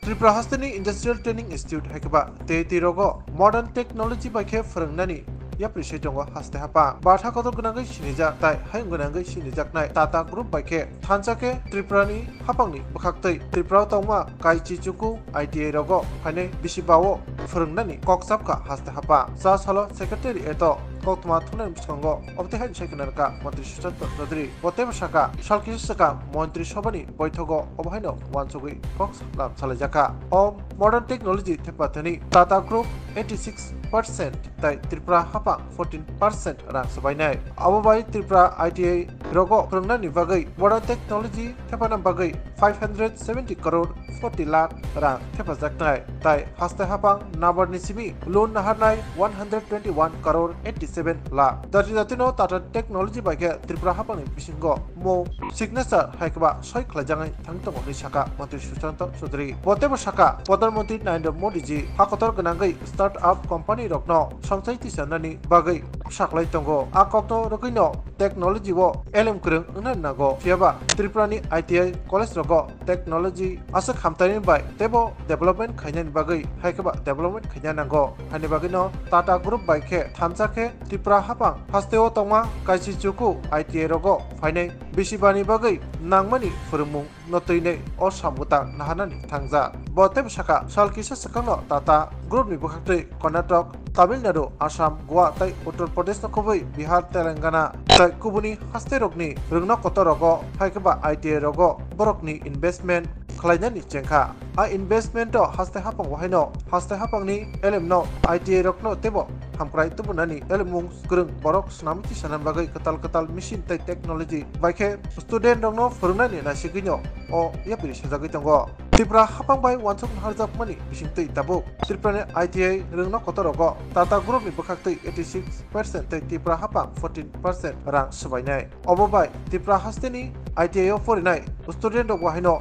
Tripura हास्तेनि industrial training institute हाइकबा ते रोगो modern technology बाइके फोरोंनानि या प्रिसै दङ हास्ते हापा बाथा कदर गोनाङै सिनिजाक ताइ हायं गोनाङै सिनिजाकनाय टाटा ग्रुप बाइके थानसाके त्रिपुरानि हापांनि बखाक्तै त्रिपुरा तौमा काइचि चुकु आईटीआई रोगो फाइनै बिसिबावो फोरोंनानि कक्साबका हास्ते हापा जा सालो सेक्रेटारि एतो कौतमा थुनाय बिसंगो अबते हाय सेकेन्डारका मंत्री सुशांत चौधरी बते बसाका सालकि सका मंत्री सभानि बैठको अबहायनो वानसुगै कक्स लाम सालायजाका अ मॉडर्न टेक्नोलॉजी थेपाथनि टाटा ग्रुप 86% ताइ त्रिपुरा हापा 14% रां सबायनाय अबबाय त्रिपुरा आईटीआई रोगो फोरोंनानि बागै मॉडर्न टेक्नोलॉजी थेपाना बागै 570 करोड़ 40 लाख रां थेपाजाकनाय ताइ हास्ते हापां नाबारनि सिबि लोन नाहारनाय 121 करोड़ 87 लाख दातिनो टाटा टेक्नोलॉजी बाइके त्रिपुरा हापांनि बिसिंगो मो सिग्नेचर हाइकबा सय खलायजाङै थांतंगो नि साका मंत्री सुशांत चौधरी बतेबो साका प्रधानमंत्री नरेंद्र मोदी जी हाकतर गोनाङै स्टार्टअप कंपनी रकनो संचाय तिसानानि बागै साखलाय तंगो आ कक्नो रकैनो टेक्नोलॉजी वो एलएम करं उना नागो फियाबा त्रिपुरानि आईटीआई कॉलेज रगो टेक्नोलॉजी आसा खामतायनि बाय तेबो डेवलपमेंट खायनानि बागै हाइकबा डेवलपमेंट खायना नांगो हानि बागैनो टाटा ग्रुप बाइके थामसाके त्रिपुरा हापां हास्तेओ तंमा काइचि चुकु आईटीआई रगो फाइनै बिसिबानि बागै नांमानि फोरोंमुं नतैनै अ सामगुता नाहानानि थांजा बतेब साका सालकिसा सकांनो टाटा ग्रुपनि बखाक्तै कर्नाटक तमिलनाडु आसाम गोवा तै उत्तर प्रदेश नखबै बिहार तेलेंगाना तै कुबुनि हास्ते रगनि रोंना कत रगो हाइकबा आईटीआई रगो बरकनि इनभेस्टमेंट खलायनानि चेंखा आ इनभेस्टमेंट हास्ते हापां वहायनो हास्ते हापांनि एलएमनो आईटीआई रगनो तेबो हामक्राय तुबुनानि एलमुं गोरों बरक स्नामति सानान बागै कताल मेसिन तै टेक्नोलॉजी बाइके स्टूडेंट रगनो फोरोंनानि नासिगैनो अ यापिरि सजागै दंगो त्रिपुरा हापां बाय वानसक हारजाकमानि बिसिंतै ताबुक त्रिपुरानि आईटीआई रोंना कत रगो टाटा ग्रुपनि बखाक्तै 86% तै त्रिपुरा हापां 14% रां सबायनाय अबबाय त्रिपुरा हास्तेनि आईटीआई आव फरायनाय स्टूडेंट वहायनो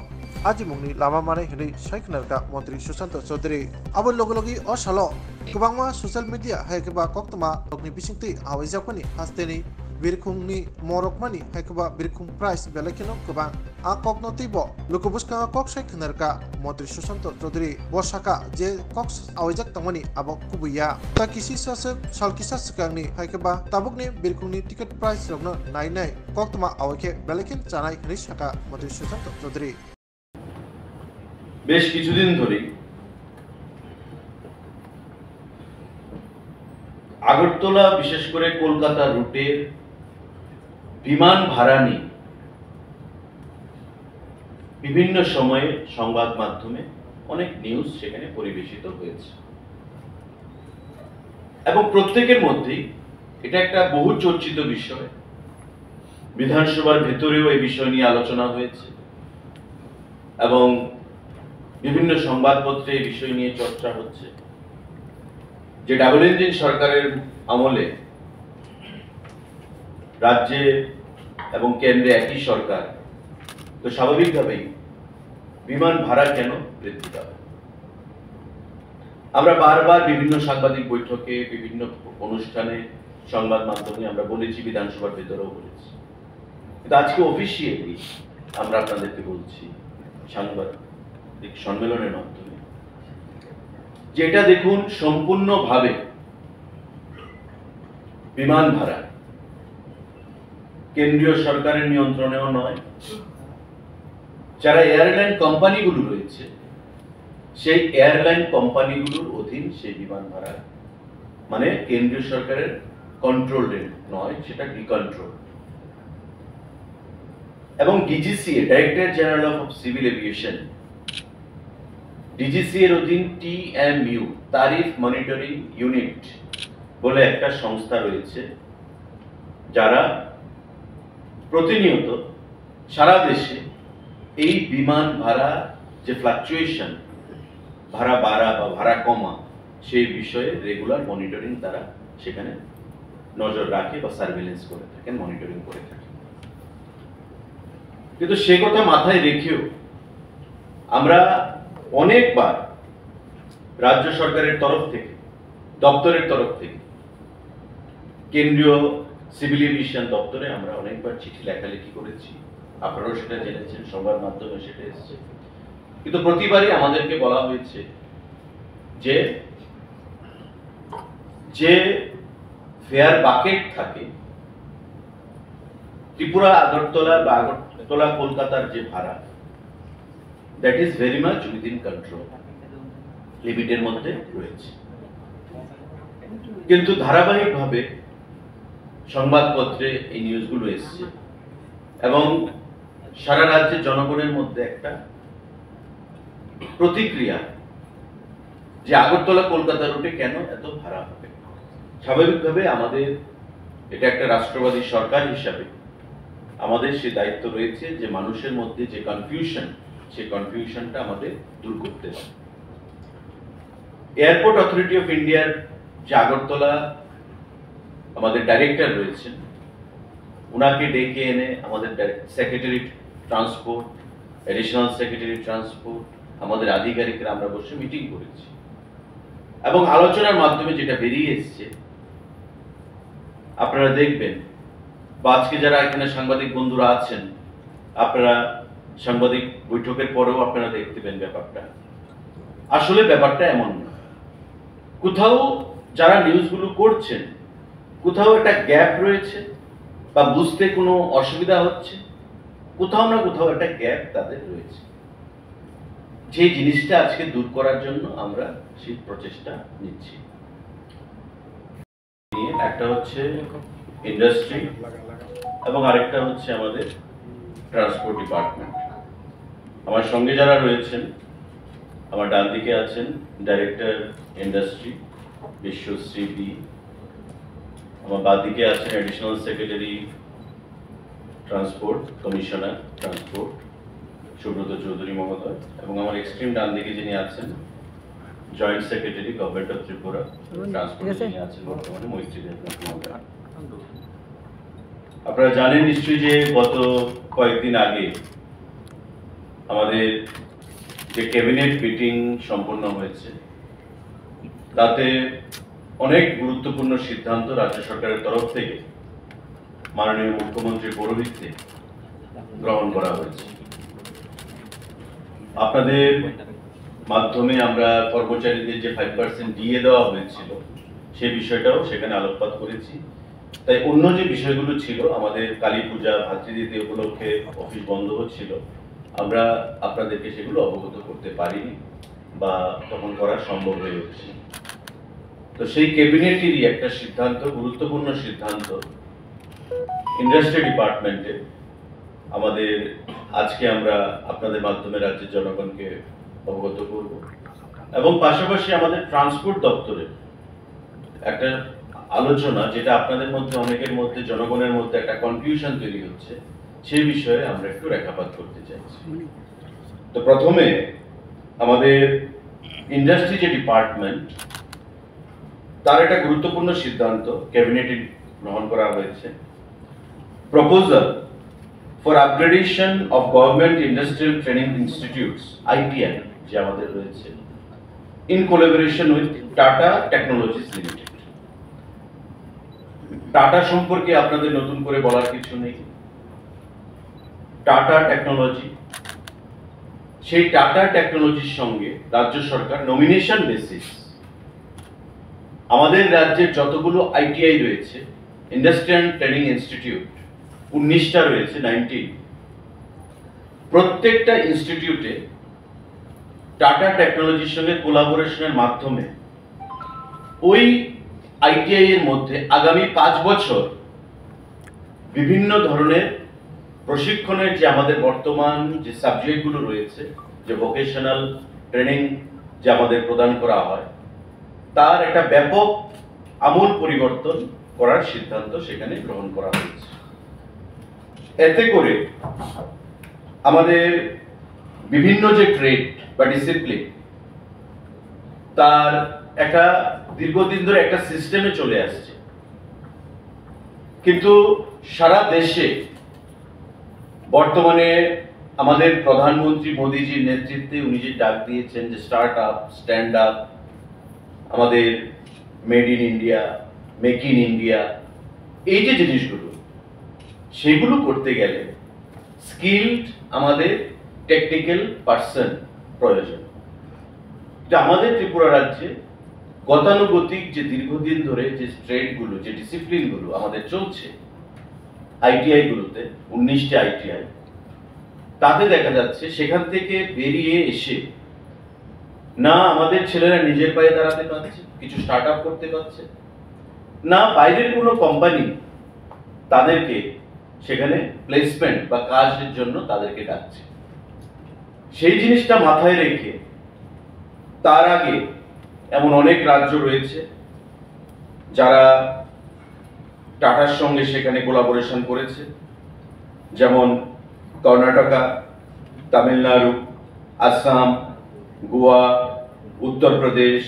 आजिमुंनि लामा मानाय हनै सायखनारका मंत्री सुशांत चौधरी आबो लगलगि असालो गोबांमा ससियेल मीडिया हायकबा कक्तमा रगनि बिसिंतै आवायजाकमानि हास्तेनि बिरखुंनि मरकमानि हायकबा बिरखुं प्राइस बेलेखिनो गोबां आ कक्नो तैबो लुकुबुसका कक सायखनारका मंत्री सुशांत चौधरी बसाका जे कक्स आवायजाक तंमानि आबो कुबैया ताकिसि सासक सालकिसा सकांनि हायकबा ताबुकनि बिरखुंनि टिकेट प्राइस रगनो नायनाय कक्तमा आवायके बेलेखिन जानाय हनै साका मंत्री सुशांत चौधरी বেশ কিছুদিন ধরে আগরতলা বিশেষ করে কলকাতা রুটের বিমান ভাড়া নিয়ে বিভিন্ন সময়ে সংবাদ মাধ্যমে অনেক নিউজ সেখানে পরিবেশিত হয়েছে এবং প্রত্যেকের মধ্যেই এটা একটা বহু চর্চিত বিষয় বিধানসভার ভেতরেও এই বিষয় নিয়ে আলোচনা হয়েছে এবং বিভিন্ন সংবাদপত্রে এই বিষয় নিয়ে চর্চা হচ্ছে যে ডাবল ইঞ্জিন সরকারের আমলে রাজ্যে এবং কেন্দ্রে একই সরকার তো স্বাভাবিকভাবেই বিমান ভাড়া কেন বৃদ্ধি পাবে আমরা বারবার বিভিন্ন সাংবাদিক বৈঠকে বিভিন্ন অনুষ্ঠানে সংবাদ মাধ্যমে আমরা বলেছি বিধানসভার ভেতরেও বলেছি কিন্তু আজকে অফিসিয়ালি আমরা আপনাদেরকে বলছি সাংবাদিক সম্মেলনের মাধ্যমে যেটা দেখুন সম্পূর্ণভাবে বিমান ভাড়া কেন্দ্রীয় সরকারের নিয়ন্ত্রণেও নয় যারা এয়ারলাইন কোম্পানিগুলো রয়েছে সেই এয়ারলাইন কোম্পানিগুলোর অধীন সেই বিমান ভাড়া মানে কেন্দ্রীয় সরকারের কন্ট্রোলে নয় সেটা ডিকন্ট্রোল এবং DGCA director general of civil aviation DGC এর অধীন টিএমইউ তারিফ মনিটরিং ইউনিট বলে একটা সংস্থা রয়েছে যারা প্রতিনিয়ত সারা দেশে এই বিমান ভাড়া যে ফ্লাকচুয়েশন ভাড়া বাড়া বা ভাড়া কমা সেই বিষয়ে রেগুলার মনিটরিং তারা সেখানে নজর রাখে বা সার্ভেলেন্স করে থাকেন মনিটরিং করে থাকেন কিন্তু সে কথা মাথায় রেখেও আমরা অনেকবার রাজ্য সরকারের তরফ থেকে দপ্তরের তরফ থেকে কেন্দ্রীয় সিভিল এভিয়েশন দপ্তরে আমরা অনেকবার চিঠি লেখালেখি করেছি আপনারাও সেটা জেনেছেন সংবাদ মাধ্যমে সেটা এসেছে কিন্তু প্রতিবারই আমাদেরকে বলা হয়েছে যে যে ফেয়ার বাকেট থাকে ত্রিপুরা আগরতলা বা আগরতলা কলকাতার যে ভাড়া, that is very much within control, লিমিটের মধ্যে রয়েছে। কিন্তু ধারাবাহিকভাবে সংবাদপত্রে এই নিউজগুলো এসছে এবং সারা রাজ্যের জনগণের মধ্যে একটা প্রতিক্রিয়া যে আগরতলা কলকাতা রুটে কেন এত ভাড়া হবে। স্বাভাবিকভাবে আমাদের এটা একটা রাষ্ট্রবাদী সরকার হিসাবে আমাদের সে দায়িত্ব রয়েছে যে মানুষের মধ্যে যে কনফিউশন, সেই কনফিউশনটা আমাদের দূর করতে হবে। এয়ারপোর্ট অথরিটি অফ ইন্ডিয়ার যে আগরতলা আমাদের ডাইরেক্টর রয়েছেন, ওনাকে ডেকে এনে আমাদের secretary transport, additional secretary transport, আমাদের আধিকারিকরা আমরা বসে মিটিং করেছি এবং আলোচনার মাধ্যমে যেটা বেরিয়ে এসছে আপনারা দেখবেন, বা আজকে যারা এখানে সাংবাদিক বন্ধুরা আছেন, আপনারা সাংবাদিক বৈঠকের পরেও আপনারা দেখতে পেন ব্যাপারটা আসলে ব্যাপারটা এমন না। কোথাও যারা নিউজগুলো করছেন কোথাও একটা গ্যাপ রয়েছে বা বুঝতে কোনো অসুবিধা হচ্ছে, কোথাও না কোথাও একটা গ্যাপ তাদের রয়েছে। সেই জিনিসটা আজকে দূর করার জন্য আমরা সেই প্রচেষ্টা নিচ্ছি। একটা হচ্ছে ইন্ডাস্ট্রি এবং আরেকটা হচ্ছে আমাদের ট্রান্সপোর্ট ডিপার্টমেন্ট। আমার সঙ্গে যারা রয়েছেন, আমার ডান দিকে আছেন ডাইরেক্টর ইন্ডাস্ট্রি বিশ্বশ্রী বি, আমার বাঁ দিকে আছেন additional secretary transport commissioner transport Subrata Chowdhury মহোদয়, এবং আমার এক্সট্রিম ডান দিকে যিনি আছেন joint secretary government of Tripura transport যিনি আছেন বর্তমানে মৈত্রী দেবনাথ মহোদয়। আপনারা জানেন নিশ্চয়ই যে গত কয়েকদিন আগে আমাদের যে ক্যাবিনেট মিটিং সম্পন্ন হয়েছে তাতে অনেক গুরুত্বপূর্ণ সিদ্ধান্ত রাজ্য সরকারের তরফ থেকে মাননীয় মুখ্যমন্ত্রীর পৌরোহিত্যে গ্রহণ করা হয়েছে। আপনাদের মাধ্যমে আমরা কর্মচারীদের যে 5% দিয়ে দেওয়া হয়েছিল সেই বিষয়টাও সেখানে আলোকপাত করেছি। তাই অন্য যে বিষয়গুলো ছিল, আমাদের কালী পূজা ভাতৃদ্বিতীয়া উপলক্ষে অফিস বন্ধ হচ্ছিল, আমরা আপনাদেরকে সেগুলো অবগত করতে পারিনি বা তখন করা সম্ভব হয়ে উঠছে। তো সেই ক্যাবিনেটেরই একটা সিদ্ধান্ত, গুরুত্বপূর্ণ সিদ্ধান্ত ইন্ডাস্ট্রি ডিপার্টমেন্টে আমাদের আজকে আমরা আপনাদের মাধ্যমে রাজ্যের জনগণকে অবগত করব এবং পাশাপাশি আমাদের ট্রান্সপোর্ট দপ্তরের একটা আলোচনা, যেটা আপনাদের মধ্যে অনেকের মধ্যে জনগণের মধ্যে একটা কনফিউশন তৈরি হচ্ছে, সেই বিষয়ে আমরা একটু রেখাপাত করতে চাইছি। তো প্রথমে আমাদের ইন্ডাস্ট্রি যে ডিপার্টমেন্ট, তার একটা গুরুত্বপূর্ণ সিদ্ধান্ত ক্যাবিনেটে গ্রহণ করা হয়েছে। Proposal for upgradation of government industrial training institutes ITI যে আমাদের রয়েছে, in collaboration with tata technologies limited. Tata সম্পর্কে আপনাদের নতুন করে বলার কিছু নেই। টাটা টেকনোলজি, সেই টাটা টেকনোলজির সঙ্গে রাজ্য সরকার নমিনেশন বেসিস আমাদের রাজ্যের যতগুলো ITI রয়েছে, ইন্ডাস্ট্রিয়াল ট্রেনিং ইনস্টিটিউট 19টা রয়েছে, 19, প্রত্যেকটা ইনস্টিটিউটে টাটা টেকনোলজির সঙ্গে কোলাবোরেশনের মাধ্যমে ওই ITI এর মধ্যে আগামী 5 বছর বিভিন্ন ধরনের প্রশিক্ষণের যে আমাদের বর্তমান যে সাবজেক্টগুলো রয়েছে, যে ভোকেশনাল ট্রেনিং যে আমাদের প্রদান করা হয়, তার একটা ব্যাপক আমূল পরিবর্তন করার সিদ্ধান্ত সেখানে গ্রহণ করা হয়েছে। এতে করে আমাদের বিভিন্ন যে ট্রেড বা ডিসিপ্লিন, তার একটা দীর্ঘদিন ধরে একটা সিস্টেমে চলে আসছে, কিন্তু সারা দেশে বর্তমানে আমাদের প্রধানমন্ত্রী মোদীজির নেতৃত্বে উনি যে ডাক দিয়েছেন যে স্টার্ট আপ, স্ট্যান্ড আপ, আমাদের made in India, make in India, এই যে জিনিসগুলো, সেগুলো করতে গেলে স্কিলড আমাদের টেকনিক্যাল পার্সন প্রয়োজন। কিন্তু আমাদের ত্রিপুরা রাজ্যে গতানুগতিক যে দীর্ঘদিন ধরে যে ট্রেডগুলো, যে ডিসিপ্লিনগুলো আমাদের চলছে আইটিআই গুলোতে, 19টা আইটিআই, তাতে দেখা যাচ্ছে সেখান থেকে বেরিয়ে এসে না আমাদের ছেলেরা নিজের পায়ে দাঁড়াতে পারছে, কিছু স্টার্ট আপ করতে পারছে, না বাইরের কোনো কোম্পানি তাদেরকে সেখানে প্লেসমেন্ট বা কাজের জন্য তাদেরকে ডাকছে। সেই জিনিসটা মাথায় রেখে তার আগে এমন অনেক রাজ্য রয়েছে যারা টাটার সঙ্গে সেখানে কোলাবোরেশন করেছে, যেমন কর্ণাটকা, তামিলনাড়ু, আসাম, গোয়া, উত্তরপ্রদেশ,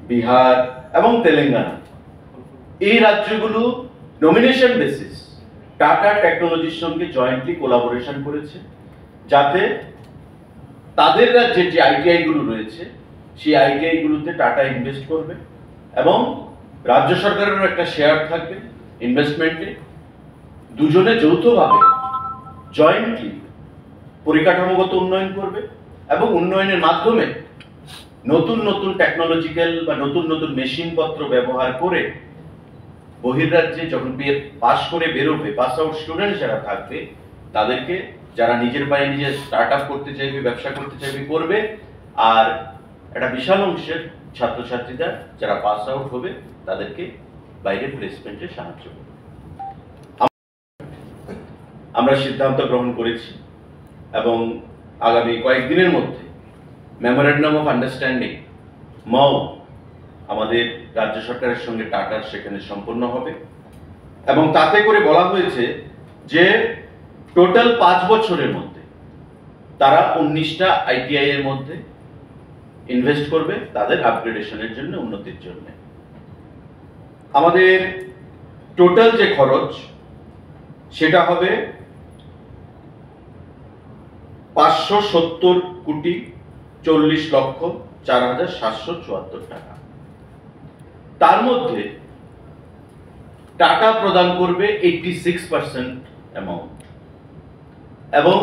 বিহার এবং তেলেঙ্গানা। এই রাজ্যগুলো নমিনেশন বেসিস টাটা টেকনোলজির সঙ্গে জয়েন্টলি কোলাবোরেশন করেছে, যাতে তাদের রাজ্যের যে আইটিআই গুলো রয়েছে সেই আইটিআই গুলোতে টাটা ইনভেস্ট করবে এবং রাজ্য সরকারেরও একটা শেয়ার থাকবে ইনভেস্টমেন্টে। দুজনে যৌথভাবে জয়েন্টলি পরিকাঠামোগত উন্নয়ন করবে এবং উন্নয়নের মাধ্যমে নতুন নতুন টেকনোলজিক্যাল বা নতুন নতুন মেশিনপত্র ব্যবহার করে বহির্রাজ্যে যখন পাস করে বেরোবে, পাস আউট স্টুডেন্ট যারা থাকবে তাদেরকে, যারা নিজের পায়ে নিজে স্টার্ট আপ করতে চাইবে, ব্যবসা করতে চাইবে, করবে। আর একটা বিশাল অংশের ছাত্রছাত্রীরা যারা পাস আউট হবে তাদেরকে বাইরে প্লেসমেন্টে সাহায্য করবে। আমরা সিদ্ধান্ত গ্রহণ করেছি এবং আগামী কয়েকদিনের মধ্যে মেমোরেন্ডাম অফ আন্ডারস্ট্যান্ডিং মাও আমাদের রাজ্য সরকারের সঙ্গে টাটার সেখানে সম্পন্ন হবে এবং তাতে করে বলা হয়েছে যে টোটাল 5 বছরের মধ্যে তারা 19টা আইটিআই এর মধ্যে ইনভেস্ট করবে তাদের আপগ্রেডেশনের জন্য, উন্নতির জন্য। আমাদের টোটাল যে খরচ সেটা হবে 570,40,04,774 টাকা। তার মধ্যে টাটা প্রদান করবে 86% অ্যামাউন্ট এবং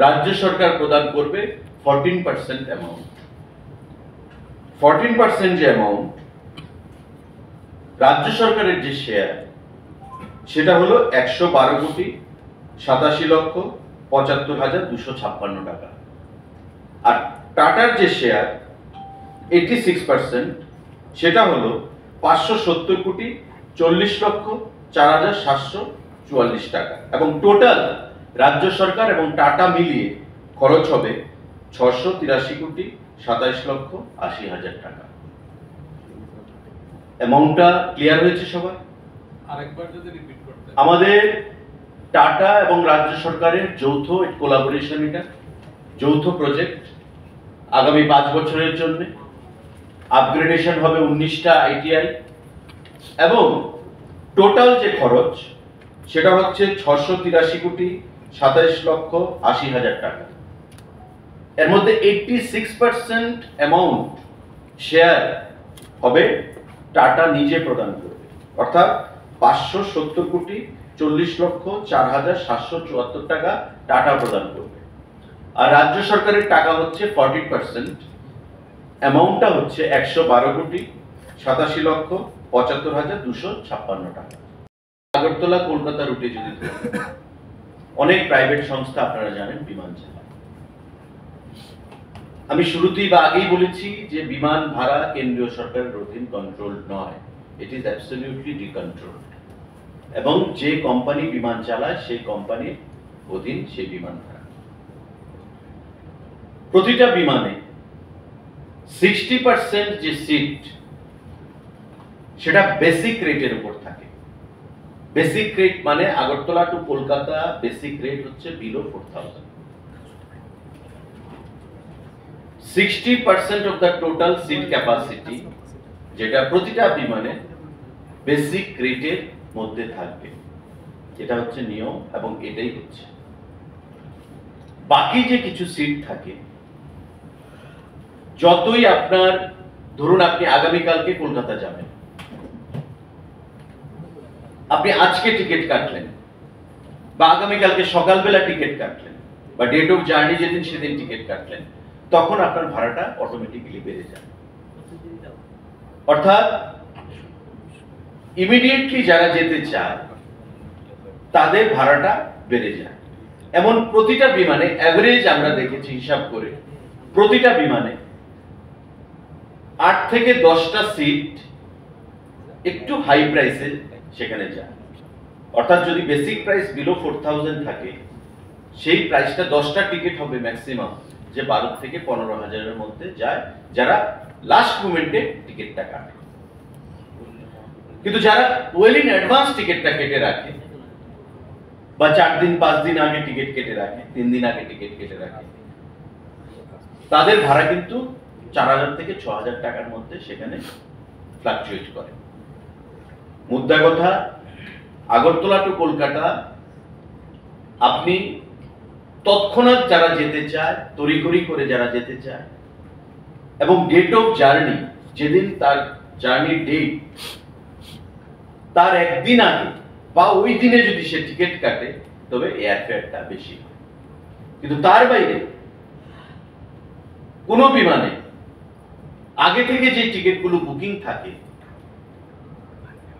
রাজ্য সরকার প্রদান করবে 14% অ্যামাউন্ট। 14% যে অ্যামাউন্ট, রাজ্য সরকারের যে শেয়ার সেটা হলো 112,87,75,256 টাকা। আর টাটার যে শেয়ার 86% সেটা হলো 570,40,04,744 টাকা এবং টোটাল রাজ্য সরকার এবং টাটা মিলিয়ে খরচ হবে 683,27,80,000 টাকা। অ্যামাউন্টটা ক্লিয়ার হয়েছে সবাই? আরেকবার যদি রিপিট করতে। আমাদের টাটা এবং রাজ্য সরকারের যৌথ কোলাবোরেশন, এটা যৌথ প্রজেক্ট আগামী 5 বছরের জন্য। আপগ্রেডেশন হবে 19টা আইটিআই এবং টোটাল যে খরচ সেটা হচ্ছে 683,27,80,000 টাকা। এর মধ্যে 86% অ্যামাউন্ট শেয়ার হবে টাটা নিজে প্রদান করবে, অর্থাৎ 570,40,04,774 টাকা টাটা প্রদান করবে। আর রাজ্য সরকারের টাকা হচ্ছে 40%, অ্যামাউন্টটা হচ্ছে 112,87,75,256 টাকা। আগরতলা কলকাতা রুটে যদি অনেক প্রাইভেট সংস্থা আপনারা জানেন বিমান চালায়। আমি শুরুতেই বা আগেই বলেছি যে বিমান ভাড়া কেন্দ্রীয় সরকারের অধীন কন্ট্রোল নয়, ইট ইজ অ্যাবসলিউটলি ডিকন্ট্রোলড এবং যে কোম্পানি বিমান চালায় সেই কোম্পানির অধীন সেই বিমান ভাড়া। প্রতিটা বিমানে 60% যে সিট সেটা বেসিক রেটের উপর থাকে। বেসিক রেট মানে Agartala to Kolkata basic rate হচ্ছে below 4,000। 60% of the total seat capacity যেটা প্রতিটা বিমানে বেসিক রেটের মধ্যে থাকবে, এটা হচ্ছে নিয়ম এবং এটাই হচ্ছে। বাকি যে কিছু সিট থাকে, যতই আপনার ধরুন আপনি আগামীকালকে কলকাতা যাবেন, আপনি আজকে টিকিট কাটলেন বা আগামীকালকে সকালবেলা টিকিট কাটলেন বা ডেট অফ জার্নি যেদিন সেদিন টিকিট কাটলেন, তখন আপনার ভাড়াটা অটোমেটিক্যালি বেড়ে যায়। অর্থাৎ ইমিডিয়েটলি যারা যেতে চায় তাদের ভাড়াটা বেড়ে যায়। এমন প্রতিটা বিমানে অ্যাভারেজ আমরা দেখেছি হিসাব করে, প্রতিটা বিমানে 8 থেকে 10টা সিট একটু হাই প্রাইসে সেখানে যায়। অর্থাৎ যদি বেসিক প্রাইস বিলো 4000 থাকে, সেই প্রাইসটা 10টা টিকিট হবে ম্যাক্সিমাম, যে 12 থেকে 15,000-এর মধ্যে যায় যারা লাস্ট মোমেন্টে টিকিটটা কাটে। কিন্তু যারা ওয়েল ইন অ্যাডভান্স টিকিটটা কেটে রাখে, বা 4 দিন 5 দিন আগে টিকিট কেটে রাখে, 3 দিন আগে টিকিট কেটে রাখে, তাদের ভাড়া কিন্তু 4000 থেকে 6000 টাকার মধ্যে সেখানে ফ্লাকচুয়েট করে। মুদ্রা কথা, আগরতলা টু কলকাতা আপনি তৎক্ষণাৎ যারা যেতে চায়, তড়িঘড়ি করে যারা যেতে চায়, এবং ডেট অফ জার্নি, যেদিন তার জার্নি ডেট, তার একদিন আগে বা ওই দিনে যদি সে টিকিট কাটে, তবে এয়ার ফেয়ারটা বেশি হয়। কিন্তু তার বাইরে কোনো বিমানে আগে থেকে যে টিকিটগুলো বুকিং থাকে,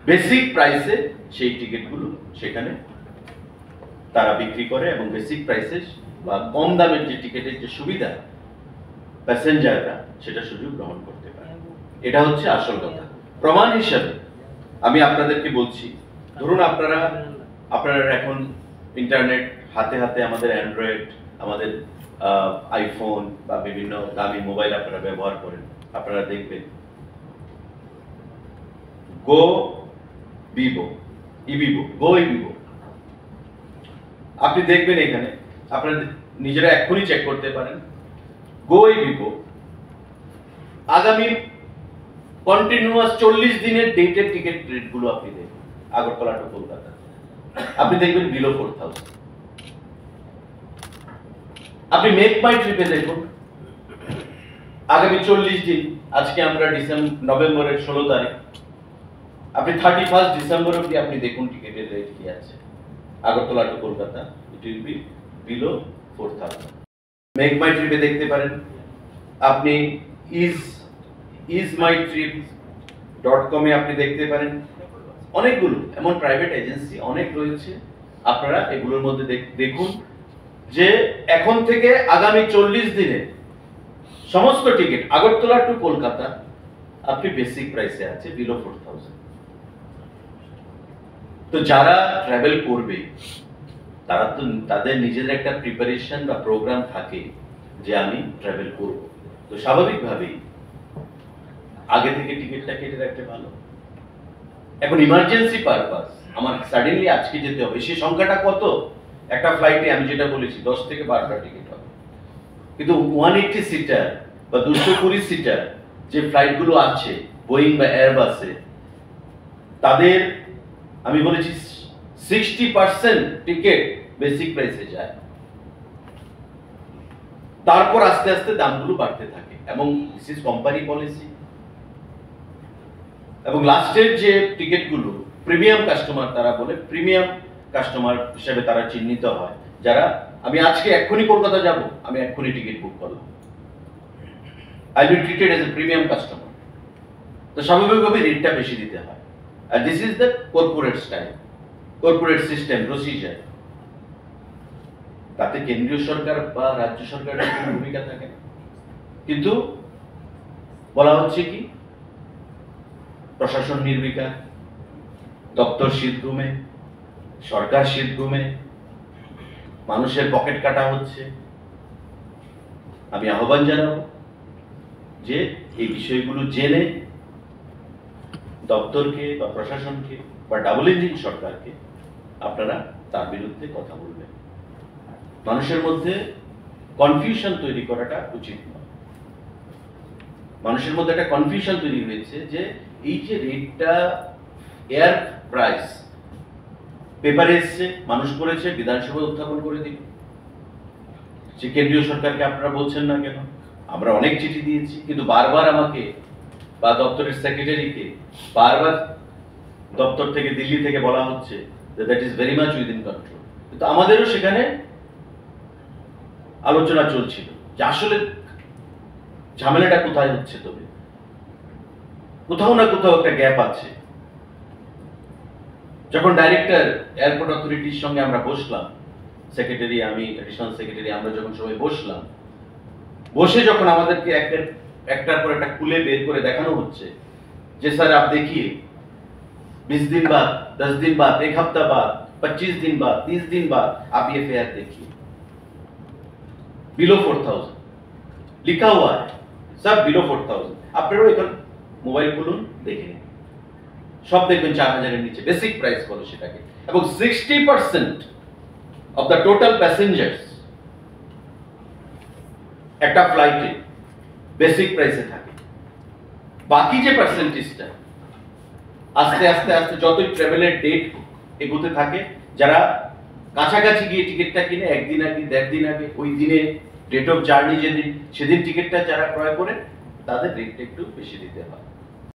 বেসিক প্রাইসে সেই টিকিটগুলো সেখানে তারা বিক্রি করে, এবং বেসিক প্রাইসে বা কম দামের যে টিকিটের যে সুবিধা প্যাসেঞ্জাররা সেটা সুযোগ গ্রহণ করতে পারে। এটা হচ্ছে আসল কথা। প্রমাণ হিসাবে আমি আপনাদেরকে বলছি, ধরুন আপনারা এখন ইন্টারনেট হাতে হাতে, আমাদের অ্যান্ড্রয়েড, আমাদের আইফোন বা বিভিন্ন দামি মোবাইল আপনারা ব্যবহার করেন, আপনারা দেখবেন গো ইবিবো, আপনি দেখবেন এখানে, আপনারা নিজেরা এক্ষুনি চেক করতে পারেন। গো ইবিবো আগামী কন্টিনিউয়াস 40 দিনের ডেটের টিকিট রেটগুলো আপনি দেখবেন। আগরতলা টু কলকাতা আপনি দেখবেন বিলো 4000। আপনি মেক মাই ট্রিপে দেখুন, আগামী 40 দিন, আজকে আমরা নভেম্বরের 16 তারিখ, আপনি 31 ডিসেম্বর অবধি আপনি দেখুন টিকিটের রেট কি আছে। Agartala to Kolkata it will be below 4000। Make my ট্রিপে দেখতে পারেন, আপনি ismytrip.com এ আপনি দেখতে পারেন। অনেকগুলো এমন প্রাইভেট এজেন্সি অনেক রয়েছে, আপনারা এগুলোর মধ্যে দেখুন যে এখন থেকে আগামী 40 দিনে সমস্ত টিকিট আগরতলা টু কলকাতা আপনি বেসিক প্রাইসে আছে বিলো 4000। তো যারা ট্রাভেল করবে তারা তো তাদের নিজেদের একটা প্রিপারেশন বা প্রোগ্রাম থাকে যে আমি ট্রাভেল করব, তো স্বাভাবিকভাবেই আগে থেকে টিকিটটা কেটে রাখতে ভালো। এখন ইমার্জেন্সি পারপাস, আমার সাডেনলি আজকে যেতে হবে, সেই সংখ্যাটা কত? একটা ফ্লাইটে আমি যেটা বলেছি 10 থেকে 12টা টিকিট হবে, কিন্তু 180 সিটার বা 220 সিটার যে ফ্লাইটগুলো আছে বোয়িং বা এয়ারবাসে, তাদের আমি বলেছি 60% টিকিট বেসিক প্রাইসে যায়, তারপর আস্তে আস্তে দামগুলো বাড়তে থাকে, এবং দিস ইজ কোম্পানি পলিসি। এবং লাস্টের যে টিকিটগুলো প্রিমিয়াম কাস্টমার, তারা বলে প্রিমিয়াম কাস্টমার হিসেবে তারা চিহ্নিত হয়, যারা আমি আজকে এক্ষুনি কলকাতা যাব, আমি এক্ষুনি টিকিট বুক করলাম, I will be treated as a premium customer. তো স্বাভাবিকভাবে রেটটা বেশি দিতে হয়, আর this is the corporate style, corporate system, procedure. তাতে কেন্দ্রীয় সরকার বা রাজ্য সরকারের কোনো ভূমিকা থাকে না, কিন্তু বলা হচ্ছে কি প্রশাসন নির্বিকার, দপ্তর শীতঘুমে, সরকার শীতঘুমে, মানুষের পকেট কাটা হচ্ছে। আমি আহ্বান জানাবো যে এই বিষয়গুলো জেনে দপ্তরকে বা প্রশাসনকে বা ডাবল ইঞ্জিন সরকারকে আপনারা তার বিরুদ্ধে কথা বলবেন। মানুষের মধ্যে কনফিউশন তৈরি করাটা উচিত নয়। মানুষের মধ্যে একটা কনফিউশন তৈরি হয়েছে যে এই যে রেটটা এয়ার প্রাইস পেপারে এসছে, মানুষ বলেছে, বিধানসভায় উত্থাপন করে দিন, যে কেন্দ্রীয় সরকারকে আপনারা বলছেন না কেন? আমরা অনেক চিঠি দিয়েছি, কিন্তু বারবার আমাকে বা দপ্তরের সেক্রেটারিকে বারবার দপ্তর থেকে, দিল্লি থেকে বলা হচ্ছে যে that is very much within control. কিন্তু আমাদেরও সেখানে আলোচনা চলছিল যে আসলে ঝামেলাটা কোথায় হচ্ছে? তবে কোথাও না কোথাও একটা গ্যাপ আছে। যখন ডাইরেক্টর এয়ারপোর্ট অথরিটির সঙ্গে আমরা বসলাম, সেক্রেটারি, আমি এডিশনাল সেক্রেটারি, আমরা যখন সবাই বসলাম, বসে যখন আমাদেরকে একটার পর একটা খুলে বের করে দেখানো হচ্ছে যে স্যার आप देखिए 20 दिन बाद, 10 दिन बाद, एक हफ्ता बाद, 25 दिन बाद, 30 दिन बाद आप ये फेयर देखिए, बिलो 4000 लिखा हुआ है, सब बिलो 4000। আপনারাও এখন মোবাইল খুলুন, দেখে নিন, সব দেখবেন 4000 এর নিচে বেসিক প্রাইস বলে সেটাকে। এবং 60% অফ দ্য টোটাল প্যাসেঞ্জার্স একটা ফ্লাইটে বেসিক প্রাইসে থাকে। বাকি যে পার্সেন্টেজটা আস্তে আস্তে আস্তে যতই ট্রাভেলের ডেট এগোতে থাকে, যারা কাছাকাছি গিয়ে টিকিটটা কিনে, একদিন আগে, 1.5 দিন আগে, ওই দিনে ডেট অফ জার্নি যেদিন, সেদিন টিকিটটা যারা ক্রয় করে, তাদের রেটটা একটু বেশি দিতে হয়।